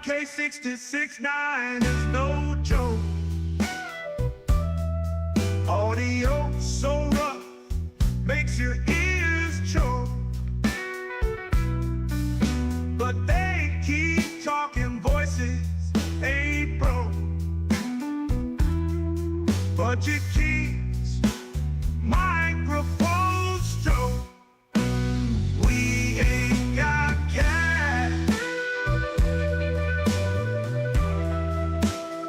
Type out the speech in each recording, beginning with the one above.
K66.9 is no joke. Audio so rough, makes your ears choke. But they keep talking, voices ain't broke. Budget keeps microphones stroke. We ain't got cash,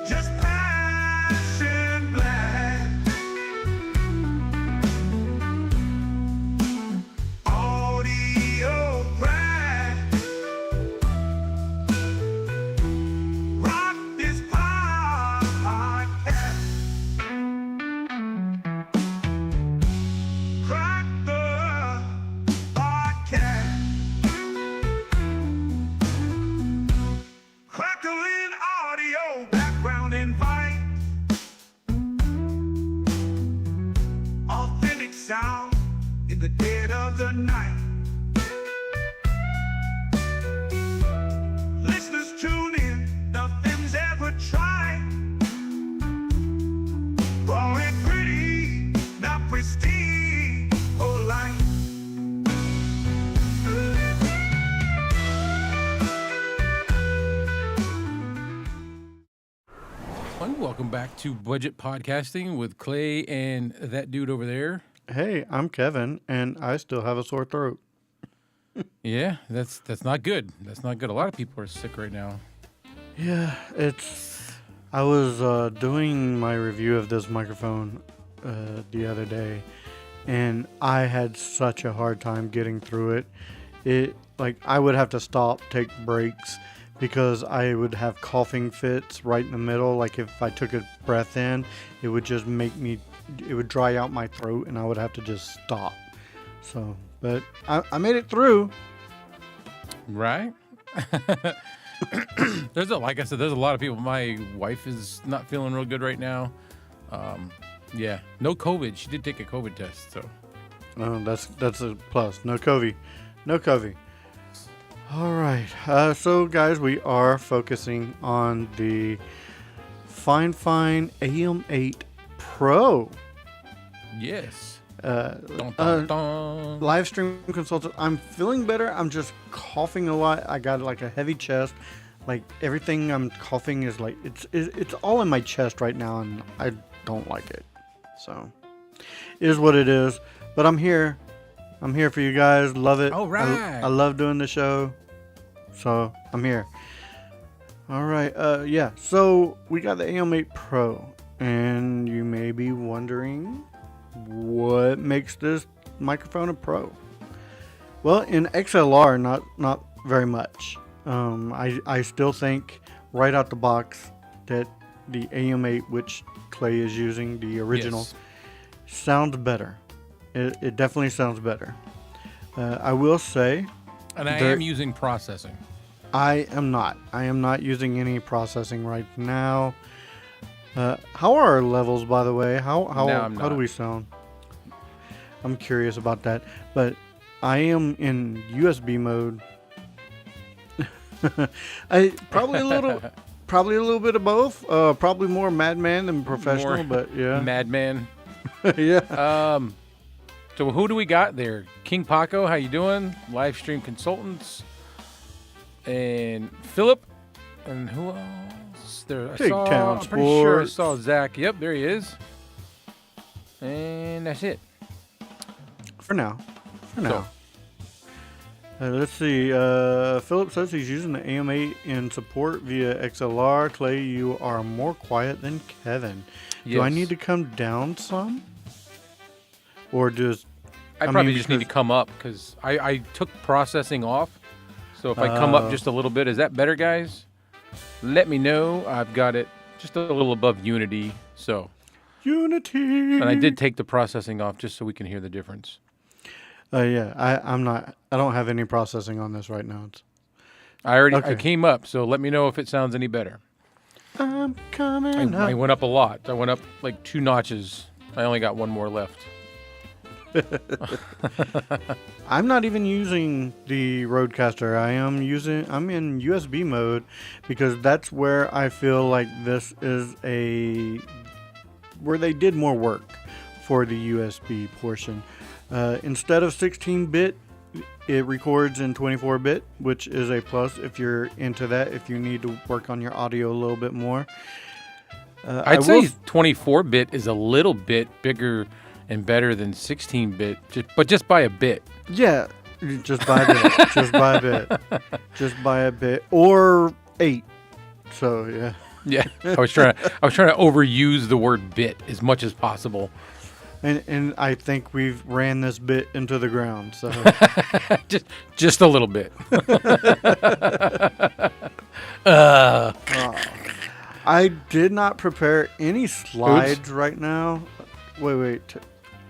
just passion black. Audio brag. Rock this podcast. Crack the podcast. Crackling audio, background invite. Authentic sound in the dead of the night. Listeners tune in, nothing's ever tried. Raw and pretty, not pristine or light. Welcome back to Budget Podcasting with Clay and that dude over there. Hey, I'm Kevin, and I still have a sore throat. Yeah, that's not good. That's not good. A lot of people are sick right now. Yeah, I was doing my review of this microphone the other day, and I had such a hard time getting through it. I would have to stop, take breaks, because I would have coughing fits right in the middle. Like if I took a breath in, it would just it would dry out my throat, and I would have to just stop. So, but I made it through. Right? Like I said, there's a lot of people. My wife is not feeling real good right now. Yeah, no COVID. She did take a COVID test, so. That's a plus. No COVID. All right. So, guys, we are focusing on the FIFINE AM8 Pro. Yes. Live stream consultant. I'm feeling better. I'm just coughing a lot. I got like a heavy chest. Like everything I'm coughing is like it's all in my chest right now, and I don't like it. So, it is what it is. But I'm here. I'm here for you guys. Love it. All right. I love doing the show. So I'm here. All right. Yeah. So we got the AM8 Pro, and you may be wondering what makes this microphone a pro. Well, in XLR, not very much. I still think right out the box that the AM8, which Clay is using, the original, yes, sounds better. It definitely sounds better. I will say, and I am using processing. I am not using any processing right now. How are our levels, by the way? How do we sound? I'm curious about that. But I am in USB mode. I probably a little bit of both. Probably more madman than professional, but yeah. Madman. Yeah. So who do we got there? King Paco, how you doing? Live stream consultants. And Philip. And who else? There, I'm pretty sure I saw Zach. Yep, there he is. And that's it. For now. Let's see. Philip says he's using the AM8 in support via XLR. Clay, you are more quiet than Kevin. Yes. Do I need to come down some? Or just... I probably just need to come up because I took processing off. So if I come up just a little bit, is that better, guys? Let me know. I've got it just a little above Unity. So Unity. And I did take the processing off just so we can hear the difference. Yeah, I don't have any processing on this right now. I came up, so let me know if it sounds any better. I'm coming up. I went up a lot. I went up like 2 notches. I only got 1 more left. I'm not even using the Rodecaster. I'm in USB mode because that's where I feel like this is where they did more work for the USB portion. Instead of 16-bit, it records in 24-bit, which is a plus if you're into that, if you need to work on your audio a little bit more. I'd say 24-bit is a little bit bigger and better than 16-bit, but just by a bit. Yeah, just by a bit. Just by a bit. Just by a bit. Or 8. So, yeah. Yeah, I was trying to overuse the word bit as much as possible. And I think we've ran this bit into the ground. So just a little bit. I did not prepare any slides right now. Wait.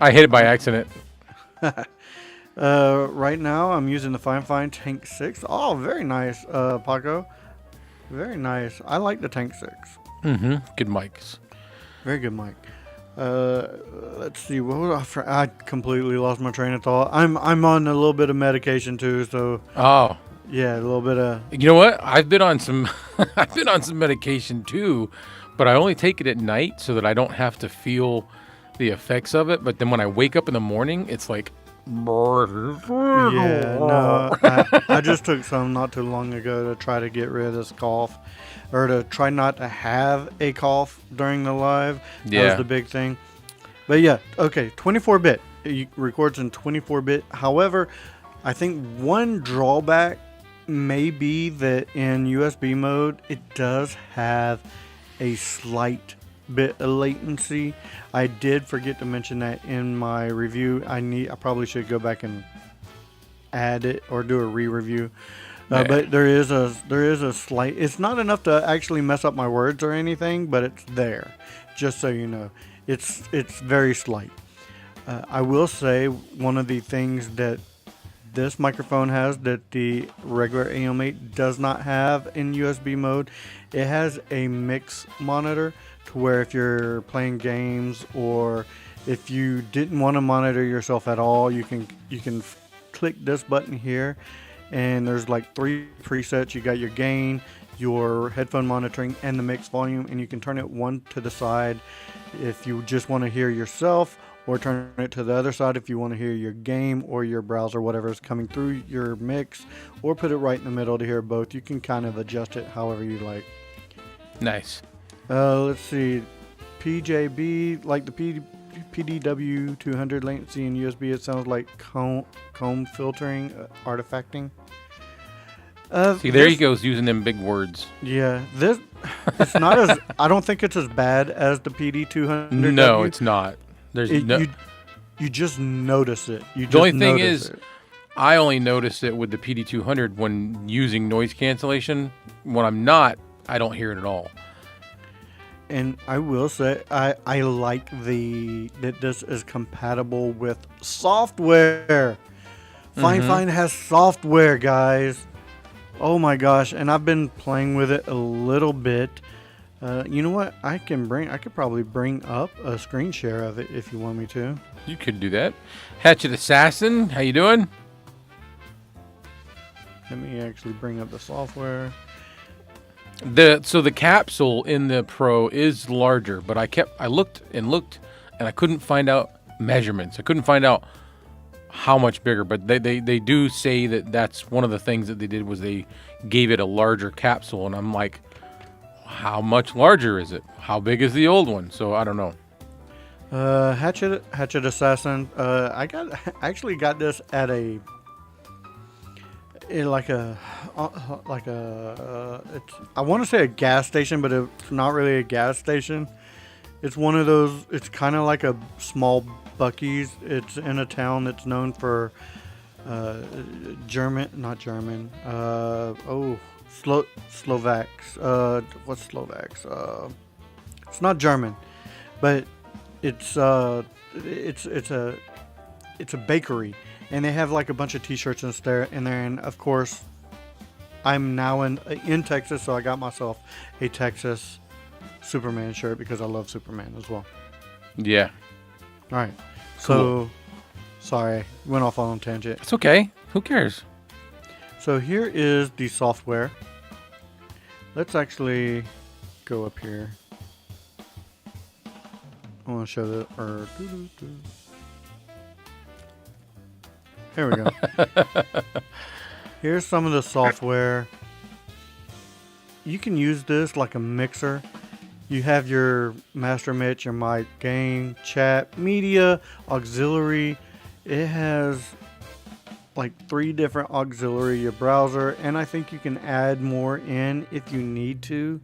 I hit it by accident. Right now, I'm using the FIFINE Tank 6. Oh, very nice, Paco. Very nice. I like the Tank 6. Mm-hmm. Good mics. Very good mic. Let's see. What was I completely lost my train of thought. I'm on a little bit of medication too, so. Oh. Yeah, a little bit of. You know what? I've been on some medication too, but I only take it at night so that I don't have to feel the effects of it. But then when I wake up in the morning, it's like. Yeah, no, I just took some not too long ago to try to get rid of this cough, or to try not to have a cough during the live. That was the big thing. But yeah, okay, 24-bit. It records in 24-bit. However, I think one drawback may be that in USB mode, it does have a slight bit of latency. I did forget to mention that in my review. I probably should go back and add it or do a re-review. But there is a slight. It's not enough to actually mess up my words or anything, but it's there. Just so you know, it's very slight. I will say one of the things that this microphone has that the regular AM8 does not have in USB mode, it has a mix monitor. To where if you're playing games or if you didn't want to monitor yourself at all, you can click this button here, and there's like 3 presets. You got your gain, your headphone monitoring, and the mix volume, and you can turn it one to the side if you just want to hear yourself, or turn it to the other side if you want to hear your game or your browser, whatever is coming through your mix, or put it right in the middle to hear both. You can kind of adjust it however you like. Nice. Let's see, PJB, like the PDW 200 latency in USB, it sounds like comb filtering, artifacting. See, there he goes using them big words. Yeah, it's not as, I don't think it's as bad as the PD200. No, it's not. You just notice it. The only thing is, I only notice it with the PD200 when using noise cancellation. When I'm not, I don't hear it at all. And I will say, I like that this is compatible with software. FIFINE has software, guys. Oh my gosh! And I've been playing with it a little bit. You know what? I could probably bring up a screen share of it if you want me to. You could do that. Hatchet Assassin, how you doing? Let me actually bring up the software. So the capsule in the Pro is larger, but I looked and I couldn't find out measurements. I couldn't find out how much bigger, but they do say that that's one of the things that they did was they gave it a larger capsule, and I'm like, how much larger is it? How big is the old one? So I don't know. Hatchet Assassin. I actually got this at I want to say a gas station, but it's not really a gas station. It's one of those. It's kind of like a small Buc-ee's. It's in a town that's known for Slovaks. What's Slovaks? It's not German, but it's a bakery. And they have like a bunch of T-shirts in there, and of course, I'm now in Texas, so I got myself a Texas Superman shirt because I love Superman as well. Yeah. All right. Cool. So Sorry, went off on a tangent. It's okay. Who cares? So here is the software. Let's actually go up here. I want to show the. Here we go. Here's some of the software. You can use this like a mixer. You have your master mix, your mic, gain, chat, media, auxiliary. It has like 3 different auxiliary, your browser, and I think you can add more in if you need to.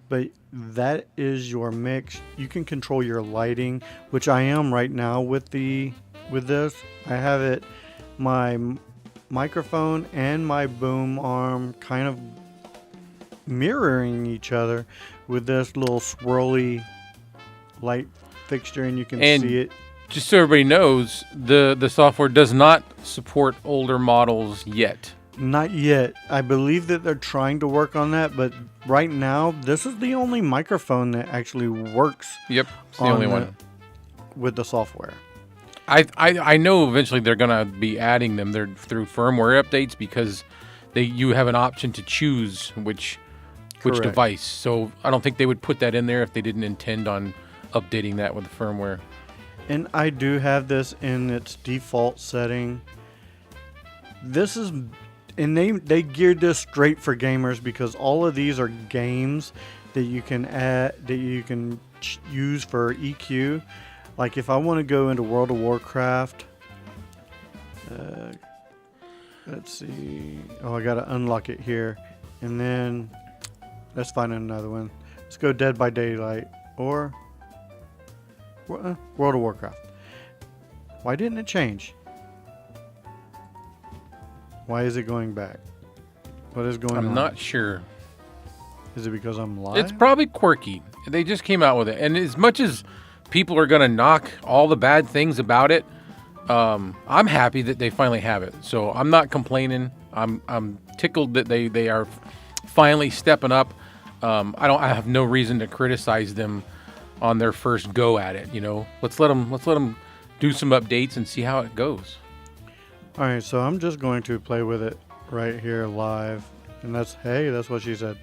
But that is your mix. You can control your lighting, which I am right now with this. I have it, my microphone and my boom arm kind of mirroring each other with this little swirly light fixture, and you can see it. Just so everybody knows, the software does not support older models yet. Not yet. I believe that they're trying to work on that, but right now, this is the only microphone that actually works. Yep, it's the only one with the software. I know eventually they're gonna be adding them there through firmware updates, because you have an option to choose which device. So I don't think they would put that in there if they didn't intend on updating that with the firmware. And I do have this in its default setting. This is, and they geared this straight for gamers, because all of these are games that you can add, that you can use for EQ. Like if I want to go into World of Warcraft, let's see. Oh, I gotta unlock it here, and then let's find another one. Let's go Dead by Daylight or World of Warcraft. Why didn't it change? Why is it going back? What is going on? I'm not sure. Is it because I'm live? It's probably quirky. They just came out with it, and as much as people are gonna knock all the bad things about it, I'm happy that they finally have it. So I'm not complaining. I'm tickled that they are finally stepping up. I have no reason to criticize them on their first go at it. You know, let's let them do some updates and see how it goes. All right, so I'm just going to play with it right here live, and that's what she said.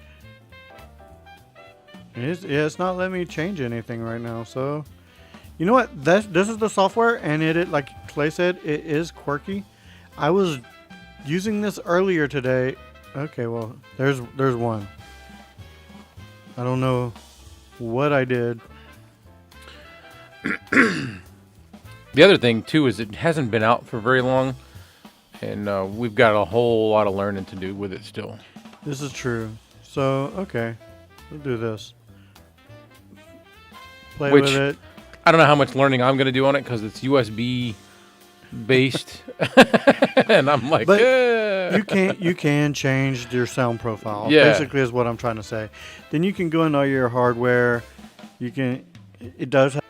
It's not letting me change anything right now. So, you know what? This is the software, and it like Clay said, it is quirky. I was using this earlier today. Okay, well, there's one. I don't know what I did. The other thing too is it hasn't been out for very long, and we've got a whole lot of learning to do with it still. This is true. So okay, we'll do this. Play with it. I don't know how much learning I'm going to do on it because it's USB based, and I'm like, but you can change your sound profile. Yeah. Basically, is what I'm trying to say. Then you can go into all your hardware. It does have,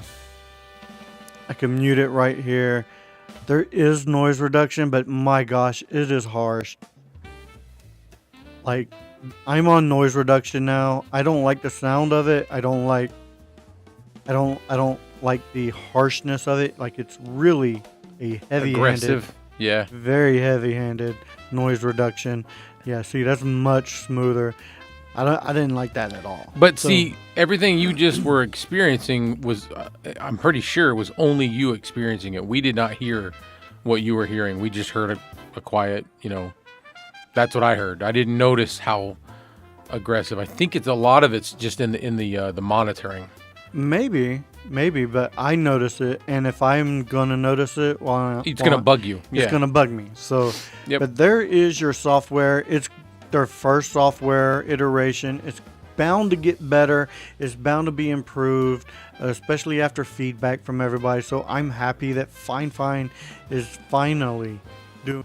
I can mute it right here. There is noise reduction, but my gosh, it is harsh. Like, I'm on noise reduction now. I don't like the sound of it. I don't like the harshness of it. Like, it's really a heavy-handed, aggressive. Yeah, very heavy-handed noise reduction. Yeah, see, that's much smoother. I didn't like that at all. But see, everything you just were experiencing was, I'm pretty sure, was only you experiencing it. We did not hear what you were hearing. We just heard a quiet, that's what I heard. I didn't notice how aggressive. I think it's a lot of it's just in the monitoring. Maybe, but I notice it, and if I'm gonna notice it, it's gonna bug you. Yeah. It's gonna bug me. So, yep. But there is your software. It's their first software iteration. It's bound to get better. It's bound to be improved, especially after feedback from everybody. So I'm happy that FIFINE is finally doing.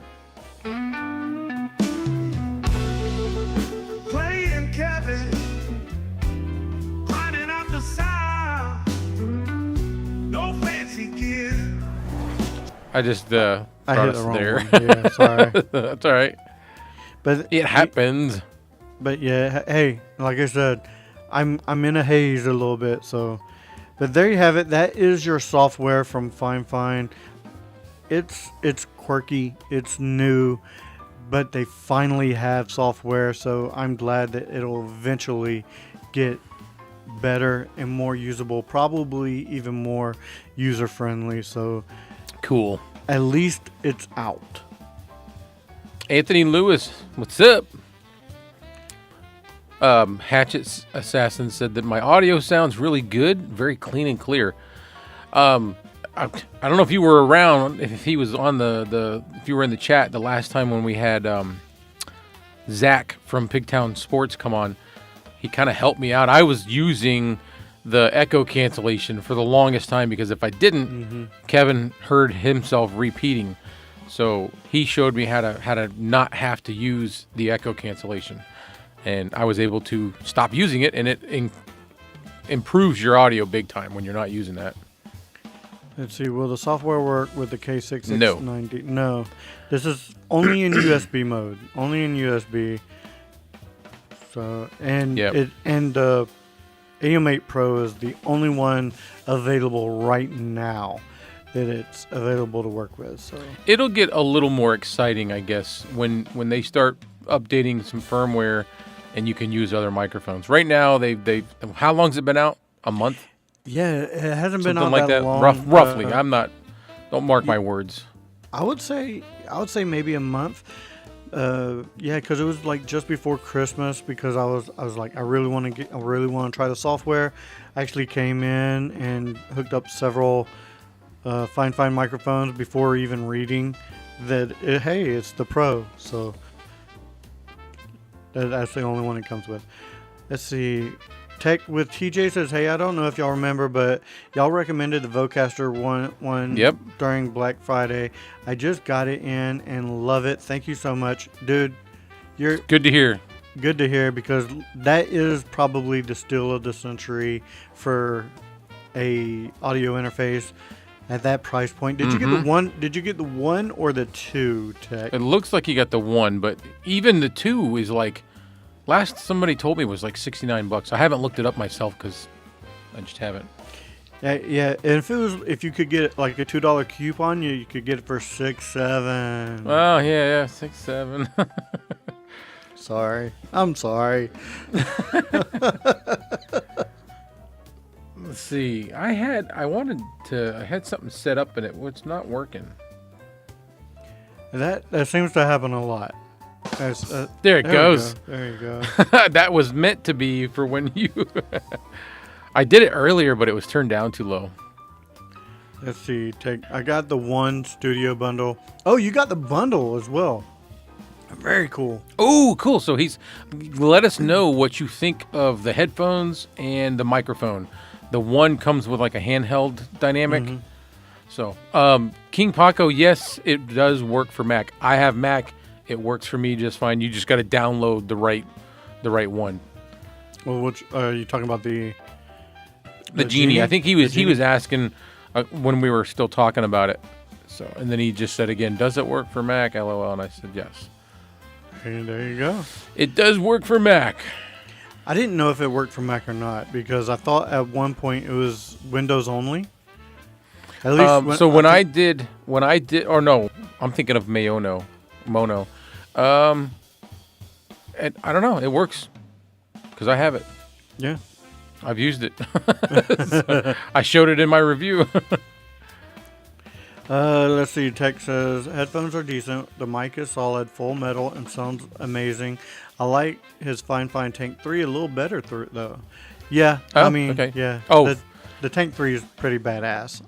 Playing Kevin, finding out the sound. No fancy gear. I just brought I hit us the wrong there. one. Yeah, sorry. That's all right. But it happens. But yeah, hey, like I said, I'm in a haze a little bit. So, but there you have it. That is your software from FIFINE. it's quirky, it's new, but they finally have software, so I'm glad that it'll eventually get better and more usable, probably even more user friendly. So Cool. at least it's out. Anthony Lewis, what's up? Hatchet Assassin said that my audio sounds really good, very clean and clear. I don't know if you were around, if he was on if you were in the chat the last time when we had Zach from Pigtown Sports come on. He kind of helped me out. I was using the echo cancellation for the longest time because if I didn't, Kevin heard himself repeating. So he showed me how to not have to use the echo cancellation, and I was able to stop using it, and it improves your audio big time when you're not using that. Let's see. Will the software work with the K6690? No. This is only in USB mode. Only in USB. So and Yep. the AM8 Pro is the only one available right now that it's available to work with. So It'll get a little more exciting, I guess, when they start updating some firmware and you can use other microphones. Right now, they've how long's it been out? A month? yeah, it hasn't been Something out like that that. long. Roughly. Don't mark my words. I would say maybe a month. Yeah, because it was like just before Christmas. Because I was like, I really want to try the software. I actually came in and hooked up several FIFINE microphones before even reading that. Hey, it's the Pro, so that's the only one it comes with. Let's see. Tech with TJ says, hey, I don't know if y'all remember, but y'all recommended the Vocaster one Yep. during Black Friday. I just got it in and love it. Thank you so much. Dude, you're Good to hear. good to hear because that is probably the steal of the century for a audio interface at that price point. Did you get the one? Did you get the one or the two, Tech? It looks like you got the one, but even the two is like, last somebody told me it was like $69. I haven't looked it up myself because I just haven't. Yeah. And if you could get like a $2 coupon, you could get it for $6, $7. Oh yeah, 6, 7. Sorry, I'm sorry. Let's see. I had something set up and it's not working. That seems to happen a lot. There it goes. There you go. That was meant to be for when you. I did it earlier, but it was turned down too low. Let's see. I got the one studio bundle. Oh, you got the bundle as well. Very cool. Oh, cool. So let us know what you think of the headphones and the microphone. The one comes with like a handheld dynamic. So, King Paco, yes, it does work for Mac. I have Mac. It works for me just fine. You just got to download the right one. Well, which are you talking about? The Genie. I think he was asking when we were still talking about it. So, and then he just said again, "Does it work for Mac?" LOL, and I said yes. And there you go. It does work for Mac. I didn't know if it worked for Mac or not because I thought at one point it was Windows only. At least when I did, or no, I'm thinking of Mono. And I don't know. It works because I have it. Yeah, I've used it. So I showed it in my review. Let's see. Tech says headphones are decent. The mic is solid, full metal, and sounds amazing. I like his FIFINE Tank 3 a little better though. Yeah, Oh, I mean, okay. yeah. Oh. The Tank 3 is pretty badass.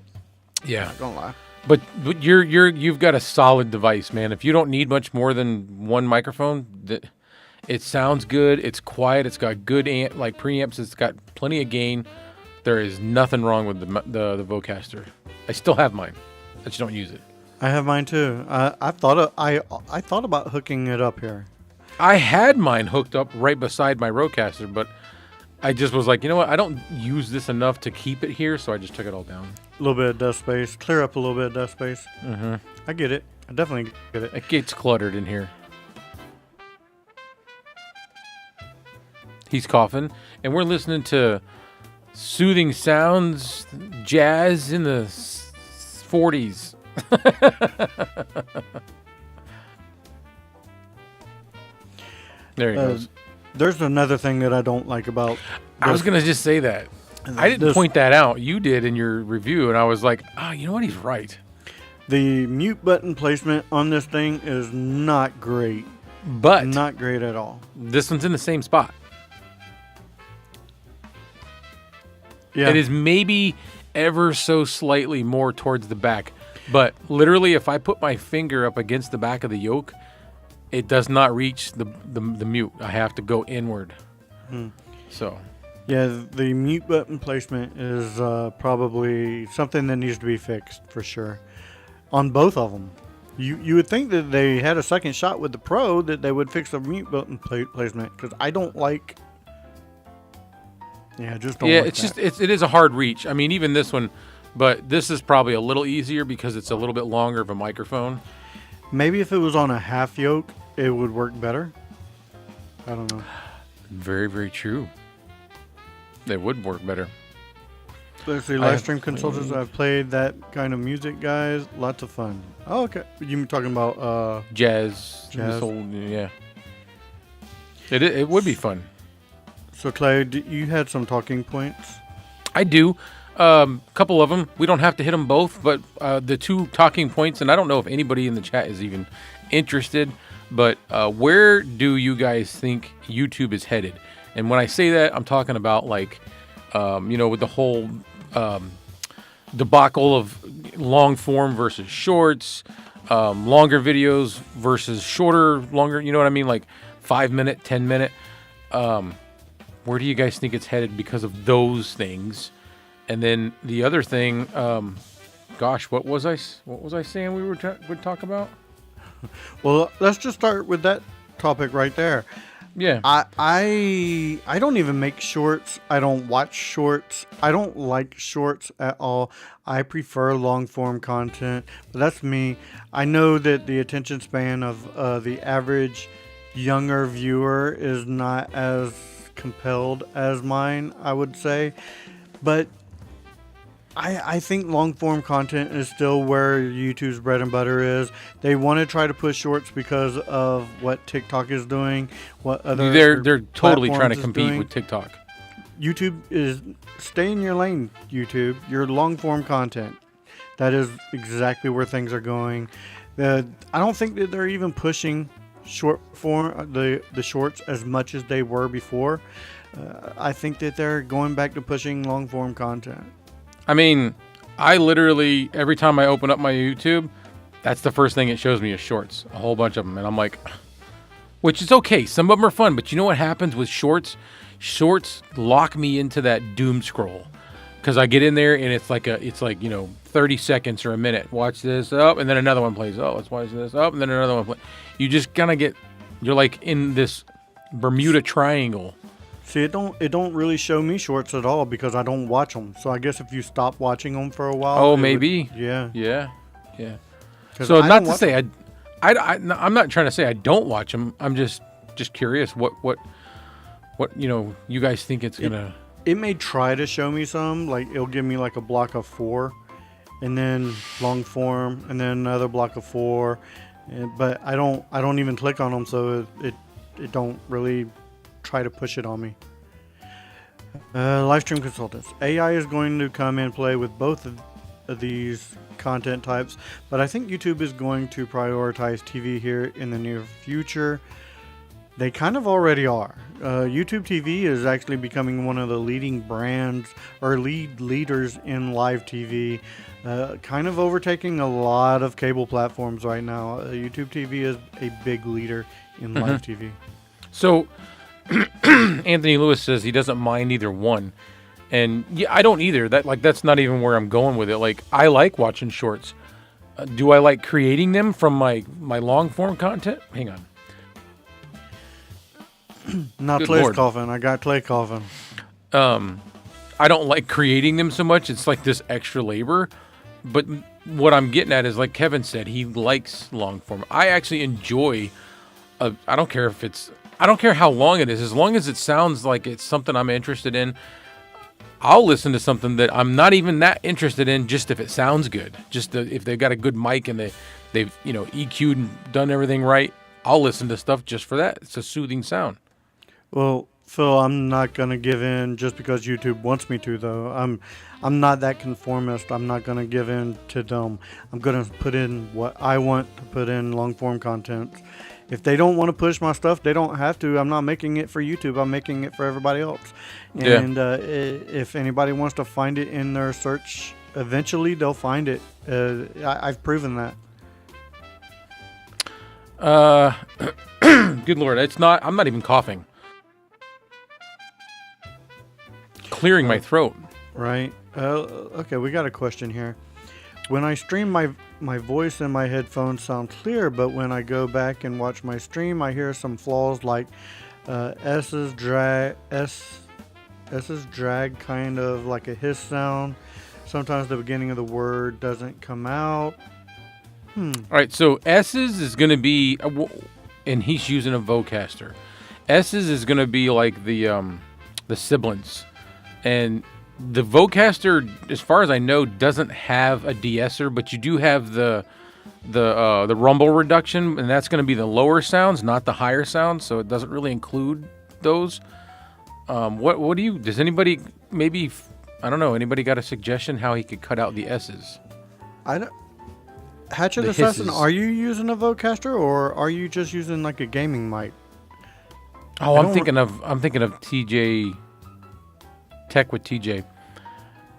Yeah. Not gonna lie. But you've got a solid device, man. If you don't need much more than one microphone, it sounds good. It's quiet. It's got good preamps. It's got plenty of gain. There is nothing wrong with the Vocaster. I still have mine. I just don't use it. I have mine too. I thought about hooking it up here. I had mine hooked up right beside my Rodecaster, but I just was like, you know what? I don't use this enough to keep it here, so I just took it all down. A little bit of desk space. Clear up a little bit of desk space. Mm-hmm. I get it. I definitely get it. It gets cluttered in here. He's coughing, and we're listening to soothing sounds, jazz in the 40s. There he goes. There's another thing that I don't like about. I was gonna just say that. I didn't point that out. You did in your review, and I was like, "Oh, you know what? He's right." The mute button placement on this thing is not great. But Not great at all. this one's in the same spot. Yeah. It is maybe ever so slightly more towards the back, but literally, if I put my finger up against the back of the yoke, it does not reach the mute. I have to go inward. So. Yeah, the mute button placement is probably something that needs to be fixed for sure. On both of them. You would think that they had a second shot with the Pro that they would fix the mute button placement, because I don't like. Yeah, I just don't. Yeah, like it's that. just it is a hard reach. I mean, even this one, but this is probably a little easier because it's a little bit longer of a microphone. Maybe if it was on a half yoke, it would work better. I don't know. Very, very true. It would work better. Let's see, live stream consultants. I've played that kind of music, guys. Lots of fun. Oh, okay. You talking about Jazz. Jazz. This whole, yeah. It would be fun. So Clay, you had some talking points. I do. Couple of them. We don't have to hit them both, but the two talking points, and I don't know if anybody in the chat is even interested, but where do you guys think YouTube is headed? And when I say that, I'm talking about like, with the whole debacle of long form versus shorts, longer videos versus shorter, longer, you know what I mean? Like 5 minute, 10 minute. Where do you guys think it's headed because of those things? And then the other thing, what was I saying we would talk about? Well, let's just start with that topic right there. Yeah. I don't even make shorts. I don't watch shorts. I don't like shorts at all. I prefer long form content, but that's me. I know that the attention span of the average younger viewer is not as compelled as mine, I would say, but I think long form content is still where YouTube's bread and butter is. They want to try to push shorts because of what TikTok is doing, what other they're totally trying to platforms is compete doing. with TikTok. YouTube is stay in your lane. YouTube, your long form content. That is exactly where things are going. I don't think that they're even pushing short form the shorts as much as they were before. I think that they're going back to pushing long form content. I mean, I literally, every time I open up my YouTube, that's the first thing it shows me is shorts. A whole bunch of them. And I'm like, which is okay. Some of them are fun. But you know what happens with shorts? Shorts lock me into that doom scroll. Because I get in there and it's like 30 seconds or a minute. Watch this up. And then another one plays. Oh, let's watch this up. And then another one plays. You just kind of you're like in this Bermuda Triangle. See, it don't really show me shorts at all because I don't watch them. So I guess if you stop watching them for a while, oh, maybe, yeah. So not to say I'm not trying to say I don't watch them. I'm just curious what you guys think it's gonna. It may try to show me some, like it'll give me like a block of 4, and then long form, and then another block of 4, but I don't even click on them, so it don't really try to push it on me. Live stream consultants. AI is going to come and play with both of these content types, but I think YouTube is going to prioritize TV here in the near future. They kind of already are. YouTube TV is actually becoming one of the leading brands or leaders in live TV, kind of overtaking a lot of cable platforms right now. YouTube TV is a big leader in live TV. So Anthony Lewis says he doesn't mind either one, and yeah, I don't either. That's not even where I'm going with it. Like, I like watching shorts. Do I like creating them from my long form content? Hang on. Not Good Clay's Lord. coughing. I got Clay coughing. I don't like creating them so much. It's like this extra labor. But what I'm getting at is, like Kevin said, he likes long form. I actually enjoy. I don't care how long it is, as long as it sounds like it's something I'm interested in. I'll listen to something that I'm not even that interested in, just if it sounds good. Just if they've got a good mic and they've EQ'd and done everything right. I'll listen to stuff just for that. It's a soothing sound. Well, Phil, I'm not gonna give in just because YouTube wants me to, though. I'm not that conformist. I'm not gonna give in to them. I'm gonna put in what I want to put in long form content. If they don't want to push my stuff, they don't have to. I'm not making it for YouTube. I'm making it for everybody else. And if anybody wants to find it in their search, eventually they'll find it. I've proven that. Good Lord, I'm not even coughing. Clearing my throat. Right. Okay, we got a question here. When I stream, my voice and my headphones sound clear, but when I go back and watch my stream, I hear some flaws like S's drag, kind of like a hiss sound. Sometimes the beginning of the word doesn't come out. All right, so S's is going to be, and he's using a Vocaster. S's is going to be like the sibilants. And the Vocaster, as far as I know, doesn't have a de-esser, but you do have the rumble reduction, and that's going to be the lower sounds, not the higher sounds. So it doesn't really include those. What do you? Does anybody maybe? I don't know. Anybody got a suggestion how he could cut out the S's? I don't. Hatchet The Assassin, hisses. are you using a Vocaster or are you just using like a gaming mic? Oh, I I'm don't thinking of TJ. Tech with TJ.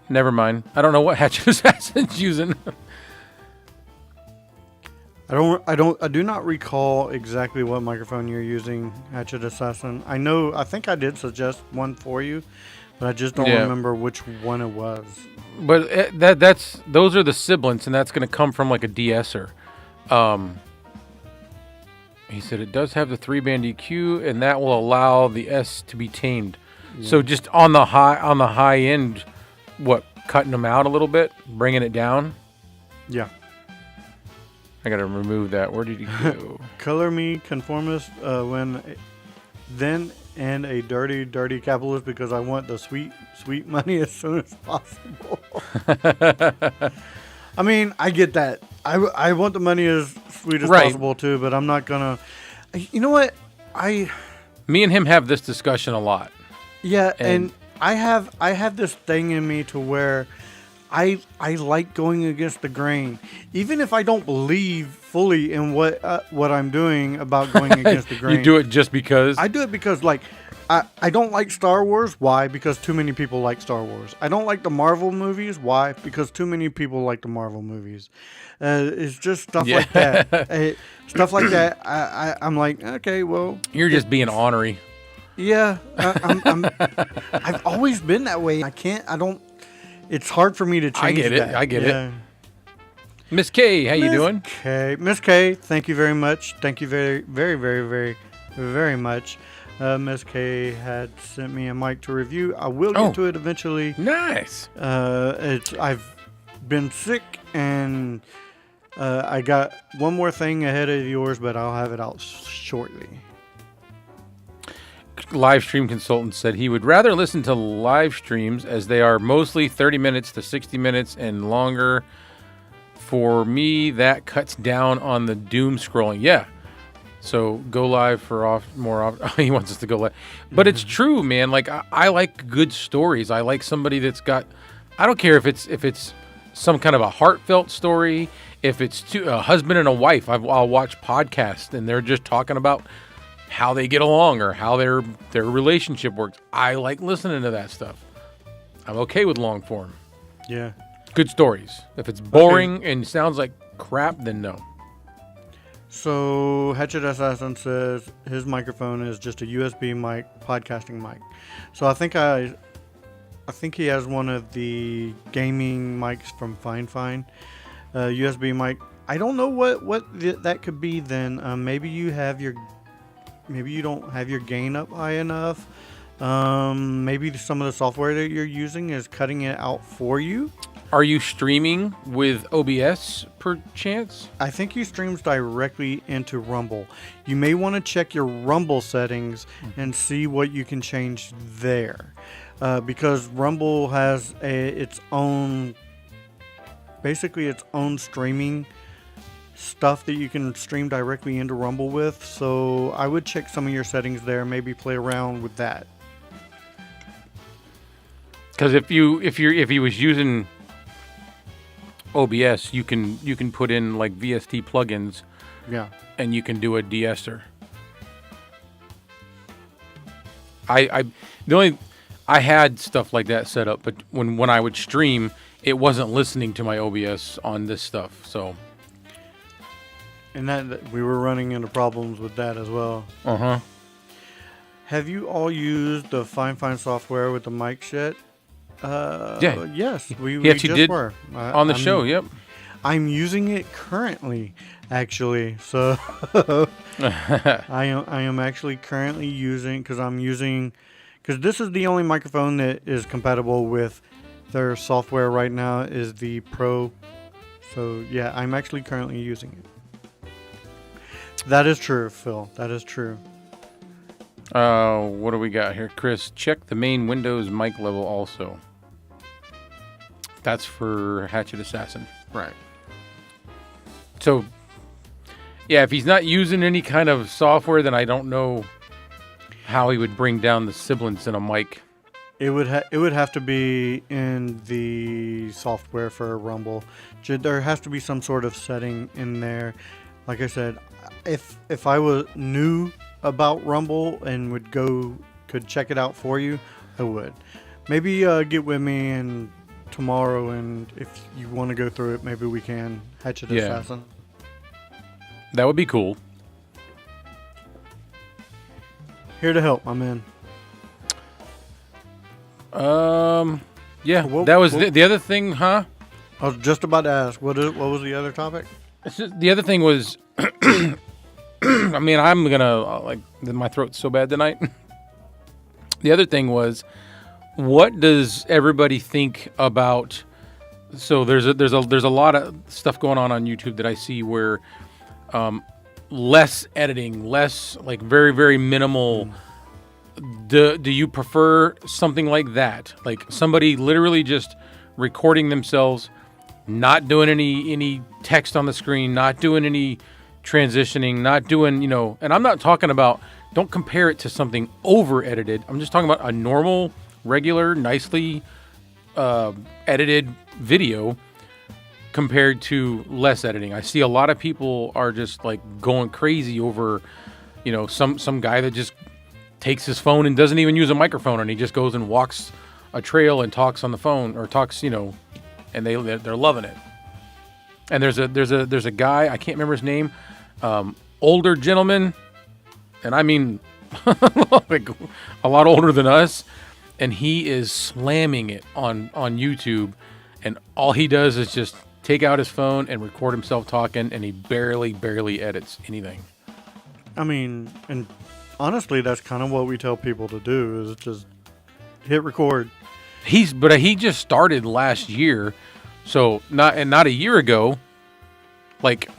Never mind. I don't know what Hatchet Assassin's using. I do not recall exactly what microphone you're using, Hatchet Assassin. I think I did suggest one for you, but I just don't remember which one it was. But those are the sibilants, and that's going to come from like a de-esser. He said it does have the 3-band EQ, and that will allow the S to be tamed. Yeah. So just on the high end, cutting them out a little bit, bringing it down. Yeah. I got to remove that. Where did he go? Color me conformist and a dirty capitalist because I want the sweet money as soon as possible. I mean, I get that. I want the money as sweet as possible too, but I'm not gonna. You know what? Me and him have this discussion a lot. Yeah, and I have this thing in me to where I like going against the grain, even if I don't believe fully in what I'm doing about going against the grain. You do it just because? I do it because I don't like Star Wars. Why? Because too many people like Star Wars. I don't like the Marvel movies. Why? Because too many people like the Marvel movies. It's just stuff like that. Stuff like that. I'm like, okay, well. You're just being ornery. Yeah, I've always been that way. It's hard for me to change that. I get it. Miss K, how you doing? Miss K, thank you very much. Thank you very, very, very, very, very much. Miss K had sent me a mic to review. I will get to it eventually. Nice. I've been sick and I got one more thing ahead of yours, but I'll have it out shortly. Live stream consultant said he would rather listen to live streams as they are mostly 30 minutes to 60 minutes and longer. For me, that cuts down on the doom scrolling. Yeah. So go live for more often. He wants us to go live. But it's true, man. Like I like good stories. I like somebody that's got, I don't care if it's some kind of a heartfelt story, if it's a husband and a wife. I'll watch podcasts and they're just talking about how they get along or how their relationship works. I like listening to that stuff. I'm okay with long form. Yeah. Good stories. If it's boring and sounds like crap, then no. So Hatchet Assassin says his microphone is just a USB mic, podcasting mic. So I think he has one of the gaming mics from FIFINE, USB mic. I don't know what that could be. Then maybe you don't have your gain up high enough. Maybe some of the software that you're using is cutting it out for you. Are you streaming with OBS per chance? I think he streams directly into Rumble. You may want to check your Rumble settings and see what you can change there. because Rumble has its own streaming stuff that you can stream directly into Rumble with. So I would check some of your settings there, maybe play around with that. Because if he was using OBS, you can put in like VST plugins, Yeah. and you can do a de-esser. I had stuff like that set up, but when I would stream, it wasn't listening to my OBS on this stuff. So, And that we were running into problems with that as well. Have you all used the FIFINE software with the mic shit? Yeah. Yes, we Yes, you just did were. on the show. Yep. I'm using it currently, actually. So I am actually currently using because this is the only microphone that is compatible with their software right now is the Pro. So yeah, I'm actually currently using it. That is true, Phil. That is true. What do we got here, Chris? Check the main Windows mic level also. That's for Hatchet Assassin. Right. So, yeah, if he's not using any kind of software, then I don't know how he would bring down the sibilance in a mic. It would have to be in the software for Rumble. There has to be some sort of setting in there. Like I said, if I was new about Rumble and could check it out for you, I would. Maybe get with me and tomorrow, and if you want to go through it, maybe we can. Hatchet Assassin. That would be cool. Here to help, my man. Yeah, that was the other thing, huh? I was just about to ask, what was the other topic? The other thing was, I mean, I'm gonna my throat's so bad tonight. The other thing was, what does everybody think about? So there's a lot of stuff going on YouTube that I see where less editing, less like very very minimal. Do you prefer something like that? Like somebody literally just recording themselves, not doing any text on the screen, not doing any transitioning, not doing, and I'm not talking about, don't compare it to something over edited. I'm just talking about a normal, regular, nicely edited video compared to less editing. I see a lot of people are just like going crazy over, some guy that just takes his phone and doesn't even use a microphone, and he just goes and walks a trail and talks on the phone, or talks, and they're loving it. And there's a guy, I can't remember his name, older gentleman, and I mean like a lot older than us, and he is slamming it on YouTube, and all he does is just take out his phone and record himself talking, and he barely edits anything. I mean, and honestly, that's kind of what we tell people to do, is just hit record. But he just started last year, so not a year ago, like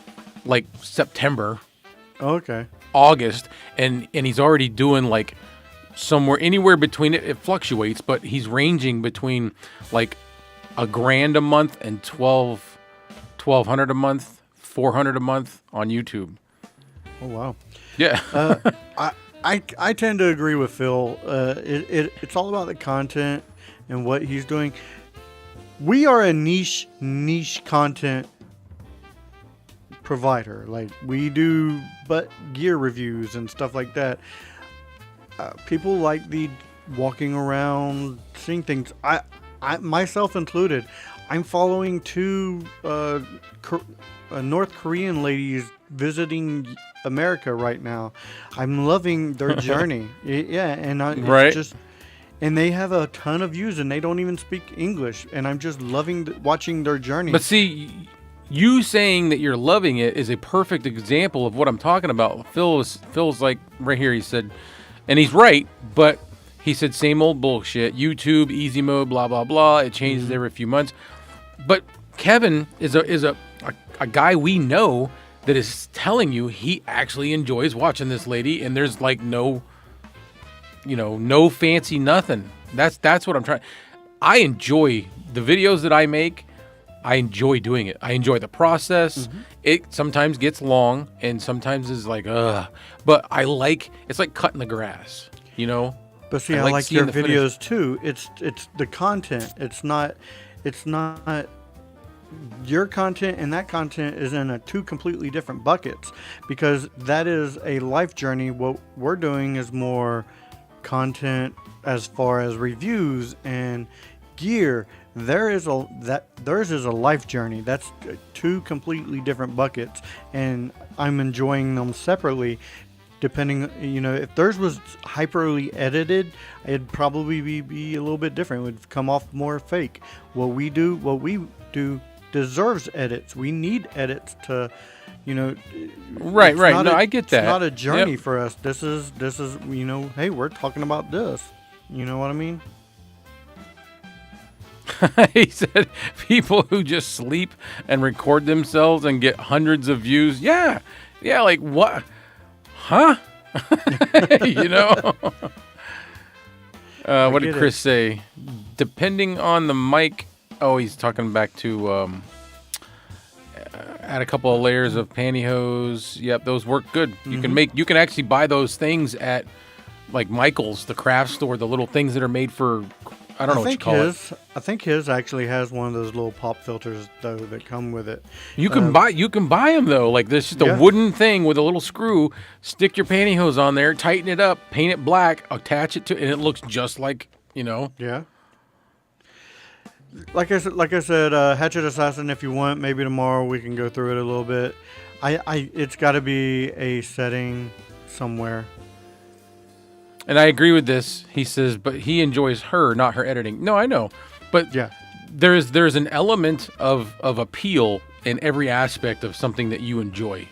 September. Oh, okay. August, and he's already doing like anywhere between it fluctuates, but he's ranging between like $1,000 a month and $1,200 a month, $400 a month on YouTube. Oh wow. Yeah. I tend to agree with Phil. It's all about the content and what he's doing. We are a niche content provider. Like, we do gear reviews and stuff like that. People like the walking around, seeing things. I myself included. I'm following two North Korean ladies visiting America right now. I'm loving their journey. Yeah, and it's and they have a ton of views, and they don't even speak English, and I'm just loving watching their journey. But see, you saying that you're loving it is a perfect example of what I'm talking about. Phil's like right here. He said, and he's right, but he said same old bullshit. YouTube easy mode, blah blah blah. It changes every few months. But Kevin is a guy we know that is telling you he actually enjoys watching this lady, and there's like no fancy nothing. That's what I'm trying. I enjoy the videos that I make. I enjoy doing it. I enjoy the process. It sometimes gets long and sometimes is like, but I like, it's like cutting the grass, you know? But see, I like your videos too. It's the content. It's not your content, and that content is in two completely different buckets, because that is a life journey. What we're doing is more content as far as reviews and gear. Theirs is a life journey. That's two completely different buckets, and I'm enjoying them separately. Depending, if theirs was hyperly edited, it'd probably be a little bit different. It would come off more fake. What we do deserves edits. We need edits to, Right. No, I get that. It's not a journey for us. This is, hey, we're talking about this. You know what I mean? He said people who just sleep and record themselves and get hundreds of views. Yeah, like what? Huh? What did Chris say? Depending on the mic. Oh, he's talking back to add a couple of layers of pantyhose. Yep, those work good. You can actually buy those things at like Michael's, the craft store, the little things that are made for, I don't know what you call it. I think his actually has one of those little pop filters though that come with it. You can buy them though. Like this, just a wooden thing with a little screw. Stick your pantyhose on there, tighten it up, paint it black, attach it to, and it looks just like, Yeah. Like I said, Hatchet Assassin. If you want, maybe tomorrow we can go through it a little bit. It's got to be a setting somewhere. And I agree with this. He says, but he enjoys her, not her editing. No, I know, but yeah, there's an element of appeal in every aspect of something that you enjoy.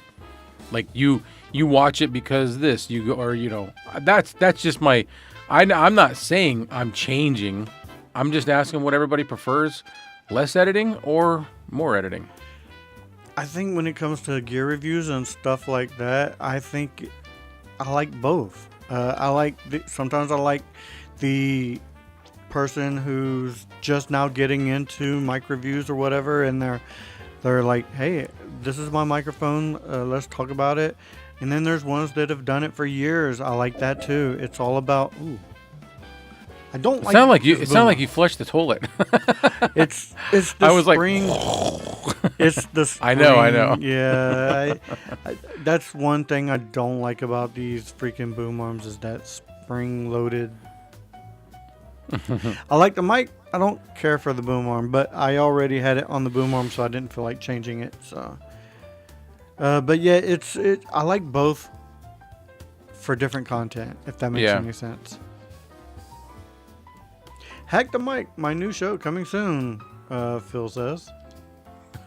Like you watch it because this you go, or that's just my. I'm not saying I'm changing. I'm just asking what everybody prefers: less editing or more editing. I think when it comes to gear reviews and stuff like that, I think I like both. Sometimes I like the person who's just now getting into mic reviews or whatever, and they're like, hey, this is my microphone, let's talk about it. And then there's ones that have done it for years. I like that too. It's all about I don't like. It sounded like you flushed the toilet. It's the I was spring. It's the spring. I know. Yeah, that's one thing I don't like about these freaking boom arms is that spring loaded. I like the mic. I don't care for the boom arm, but I already had it on the boom arm, so I didn't feel like changing it. So, but yeah, I like both for different content. If that makes any sense. Hack the Mic, my new show coming soon, Phil says.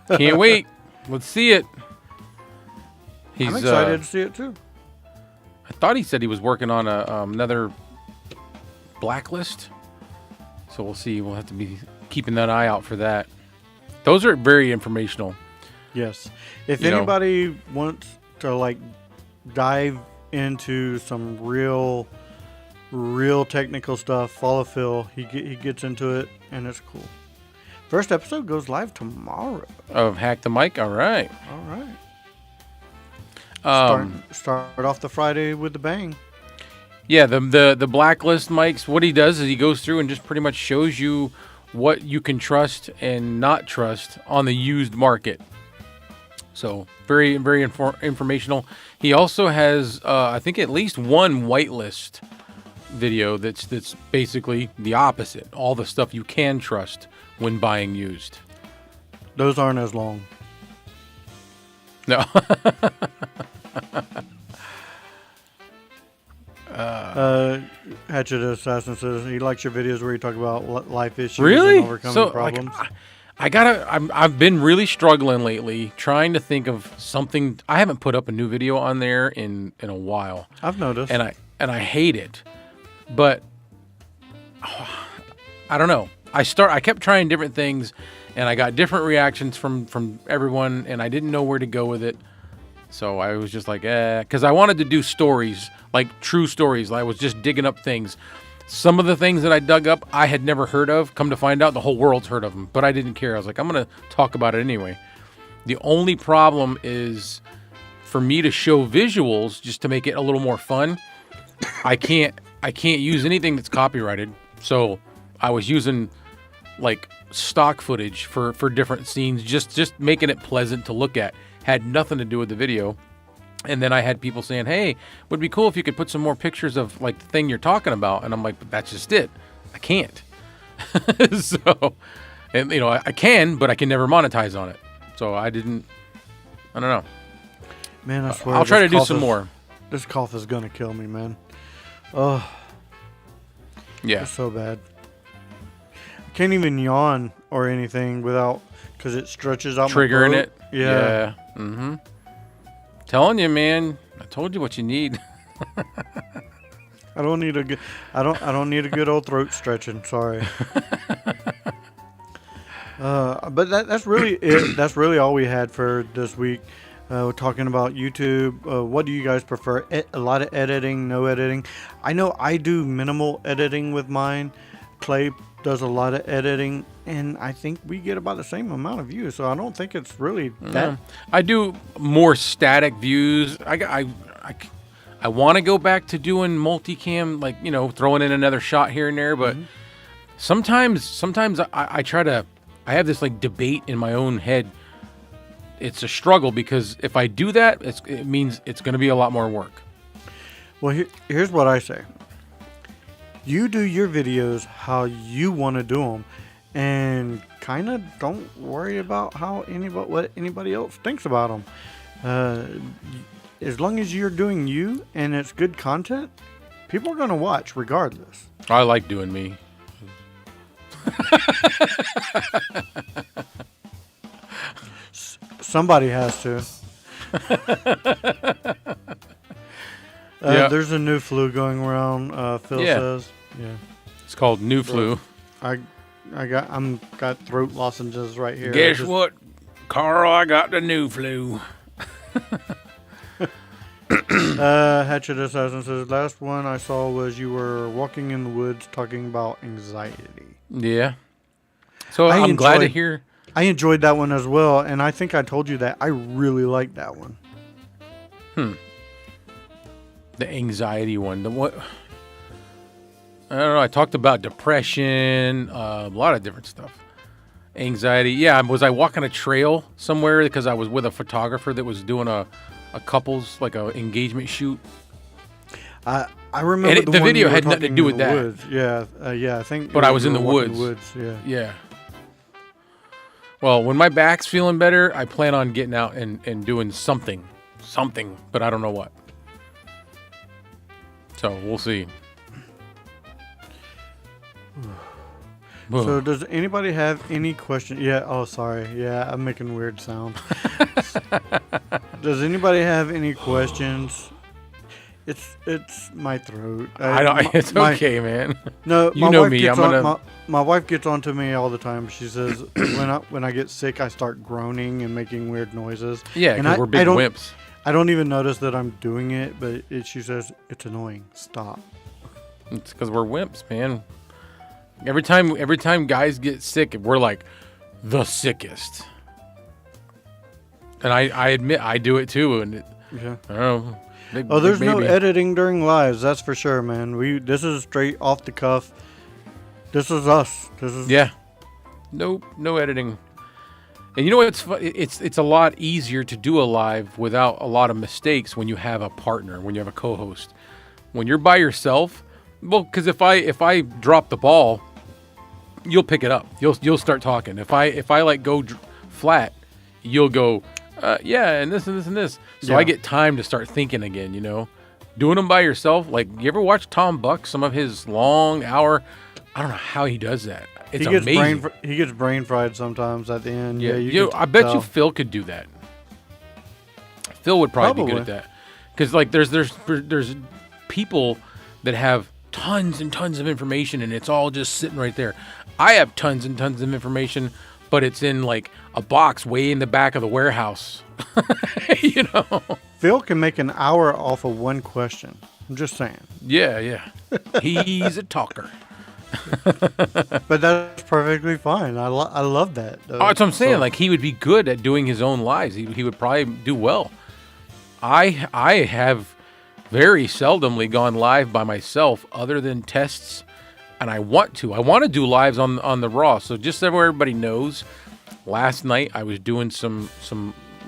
Can't wait. Let's see it. I'm excited to see it too. I thought he said he was working on another blacklist. So we'll see. We'll have to be keeping that eye out for that. Those are very informational. Yes. If anybody wants to dive into some real technical stuff, follow Phil. He gets into it, and it's cool. First episode goes live tomorrow. Of Hack the Mic? All right. Start off the Friday with the bang. Yeah, the blacklist mics, what he does is he goes through and just pretty much shows you what you can trust and not trust on the used market. So very, very informational. He also has, I think, at least one whitelist video that's basically the opposite. All the stuff you can trust when buying used. Those aren't as long. No. Hatchet Assassin says he likes your videos where you talk about life issues really? and overcoming problems. I've been really struggling lately trying to think of something. I haven't put up a new video on there in a while. I've noticed. And I hate it. But I don't know. I kept trying different things and I got different reactions from everyone and I didn't know where to go with it. So I was just like, because I wanted to do stories, like true stories. I was just digging up things. Some of the things that I dug up, I had never heard of. Come to find out, the whole world's heard of them. But I didn't care. I was like, I'm going to talk about it anyway. The only problem is for me to show visuals just to make it a little more fun. I can't use anything that's copyrighted. So I was using like stock footage for different scenes, just making it pleasant to look at. Had nothing to do with the video. And then I had people saying, hey, would be cool if you could put some more pictures of like the thing you're talking about. And I'm like, but that's just it. I can't. So, and I can, but I can never monetize on it. So I don't know. Man, I swear. I'll try to do some more. This cough is going to kill me, man. Oh. Yeah. It's so bad. I can't even yawn or anything because it stretches out triggering my it. throat. Yeah. Mm-hmm. Telling you, man. I told you what you need. I don't need a good old throat stretching. Sorry. But that's really it. That's really all we had for this week. We're talking about YouTube. What do you guys prefer? A lot of editing, no editing. I know I do minimal editing with mine. Clay does a lot of editing, and I think we get about the same amount of views. So I don't think it's really that. I do more static views. I want to go back to doing multicam, like throwing in another shot here and there. But sometimes I try to. I have this like debate in my own head. It's a struggle because if I do that, it means it's going to be a lot more work. Well, here's what I say. You do your videos how you want to do them, and kind of don't worry about what anybody else thinks about them. As long as you're doing you and it's good content, people are going to watch regardless. I like doing me. Somebody has to. There's a new flu going around. Phil says, "Yeah, it's called new flu." I got throat lozenges right here. Guess what, Carl? I got the new flu. Hatchet Assassin says, last one I saw was you were walking in the woods talking about anxiety. Yeah. So I'm glad to hear. I enjoyed that one as well, and I think I told you that I really liked that one. The anxiety one. I don't know. I talked about depression, a lot of different stuff. Anxiety. Yeah. Was I walking a trail somewhere because I was with a photographer that was doing a couple's like a engagement shoot? I remember the video had nothing to do with that. Woods. Yeah. I think. But I was in the woods. Yeah. Well, when my back's feeling better, I plan on getting out and doing something, but I don't know what. So we'll see. So does anybody have any questions? Yeah. Oh, sorry. Yeah, I'm making weird sound. Does anybody have any questions? It's my throat. It's okay, man. No, you know me. My wife gets on to me all the time. She says when I get sick, I start groaning and making weird noises. Yeah, because we're big wimps. I don't even notice that I'm doing it, but she says it's annoying. Stop. It's because we're wimps, man. Every time guys get sick, we're like the sickest. And I admit I do it too. And yeah, I don't know. There's no editing during lives. That's for sure, man. This is straight off the cuff. This is us. Nope, no editing. And you know what? It's a lot easier to do a live without a lot of mistakes when you have a partner, when you have a co-host. When you're by yourself, well, because if I drop the ball, you'll pick it up. You'll start talking. If I like go flat, you'll go, and this and this and this. So I get time to start thinking again. Doing them by yourself. Like, you ever watch Tom Buck? Some of his long hour. I don't know how he does that. It's amazing. He gets brain fried sometimes at the end. Yeah, I bet you Phil could do that. Phil would probably be good at that. Because like there's people that have tons and tons of information and it's all just sitting right there. I have tons and tons of information, but it's in like a box way in the back of the warehouse. Phil can make an hour off of one question. I'm just saying. Yeah. He's a talker. But that's perfectly fine. I love that. Oh, that's what I'm saying. Like, he would be good at doing his own lives. He would probably do well. I have very seldomly gone live by myself other than tests, and I want to do lives on the Raw. So just so everybody knows, last night I was doing some